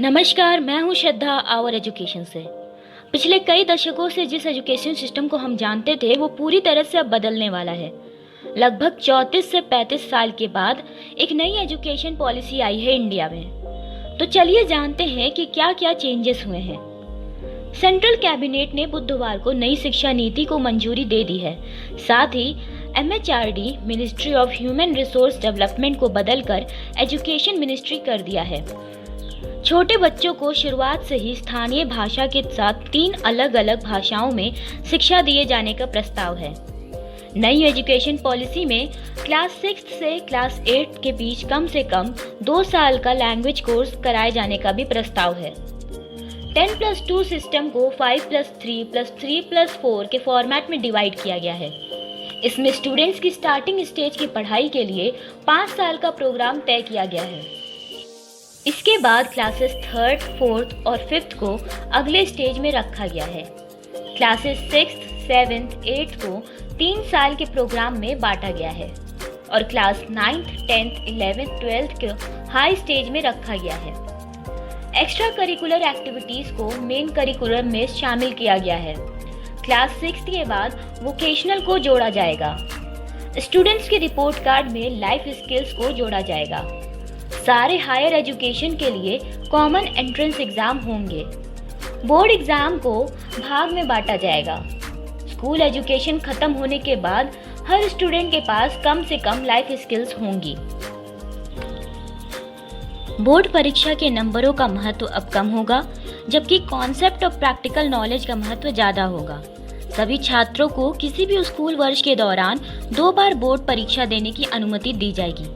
नमस्कार, मैं हूं श्रद्धा आवर एजुकेशन से। पिछले कई दशकों से जिस एजुकेशन सिस्टम को हम जानते थे वो पूरी तरह से अब बदलने वाला है। लगभग 34 से 35 साल के बाद एक नई एजुकेशन पॉलिसी आई है इंडिया में। तो चलिए जानते हैं कि क्या क्या चेंजेस हुए हैं। सेंट्रल कैबिनेट ने बुधवार को नई शिक्षा नीति को मंजूरी दे दी है। साथ ही MHRD ministry of human resource development को बदलकर एजुकेशन मिनिस्ट्री कर दिया है। छोटे बच्चों को शुरुआत से ही स्थानीय भाषा के साथ 3 अलग अलग भाषाओं में शिक्षा दिए जाने का प्रस्ताव है। नई एजुकेशन पॉलिसी में क्लास 6 से क्लास 8 के बीच कम से कम 2 साल का लैंग्वेज कोर्स कराए जाने का भी प्रस्ताव है। 10+2 सिस्टम को 5+3+3+4 के फॉर्मेट में डिवाइड किया गया है। इसमें स्टूडेंट्स की स्टार्टिंग स्टेज की पढ़ाई के लिए 5 साल का प्रोग्राम तय किया गया है। इसके बाद क्लासेस 3rd, 4th और 5th को अगले स्टेज में रखा गया है। क्लासेस 6th, 7th, 8th को 3 साल के प्रोग्राम में बांटा गया है और class 9th, 10th, 11th, 12th को हाई स्टेज में रखा गया है। एक्स्ट्रा करिकुलर एक्टिविटीज़ को मेन करिकुलम में शामिल किया गया है। क्लास 6th के बाद वोकेशनल को जोड़ा जाएगा। स्टूडेंट्स के रिपोर्ट कार्ड में लाइफ स्किल्स को जोड़ा जाएगा। सारे हायर एजुकेशन के लिए कॉमन एंट्रेंस एग्जाम होंगे। बोर्ड एग्जाम को भाग में बांटा जाएगा। स्कूल एजुकेशन खत्म होने के बाद हर स्टूडेंट के पास कम से कम लाइफ स्किल्स होंगी। बोर्ड परीक्षा के नंबरों का महत्व अब कम होगा, जबकि कॉन्सेप्ट और प्रैक्टिकल नॉलेज का महत्व ज़्यादा होगा। सभी छात्रों को किसी भी स्कूल वर्ष के दौरान 2 बार बोर्ड परीक्षा देने की अनुमति दी जाएगी,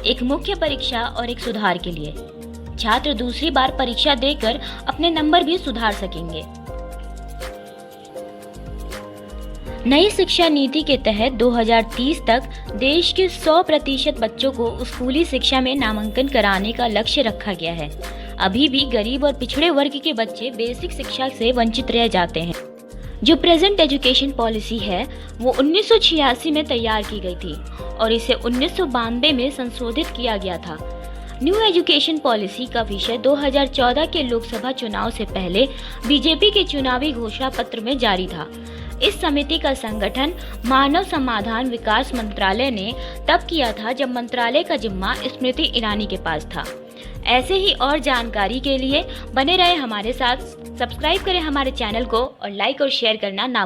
एक मुख्य परीक्षा और एक सुधार के लिए। छात्र दूसरी बार परीक्षा देकर अपने नंबर भी सुधार सकेंगे। नई शिक्षा नीति के तहत 2030 तक देश के 100% बच्चों को स्कूली शिक्षा में नामांकन कराने का लक्ष्य रखा गया है। अभी भी गरीब और पिछड़े वर्ग के बच्चे बेसिक शिक्षा से वंचित रह जाते हैं। जो प्रेजेंट एजुकेशन पॉलिसी है वो 1986 में तैयार की गई थी और इसे 1992 में संशोधित किया गया था। न्यू एजुकेशन पॉलिसी का विषय 2014 के लोकसभा चुनाव से पहले बीजेपी के चुनावी घोषणा पत्र में जारी था। इस समिति का संगठन मानव समाधान विकास मंत्रालय ने तब किया था जब मंत्रालय का जिम्मा स्मृति ईरानी के पास था। ऐसे ही और जानकारी के लिए बने रहे हमारे साथ। सब्सक्राइब करें हमारे चैनल को और लाइक और शेयर करना ना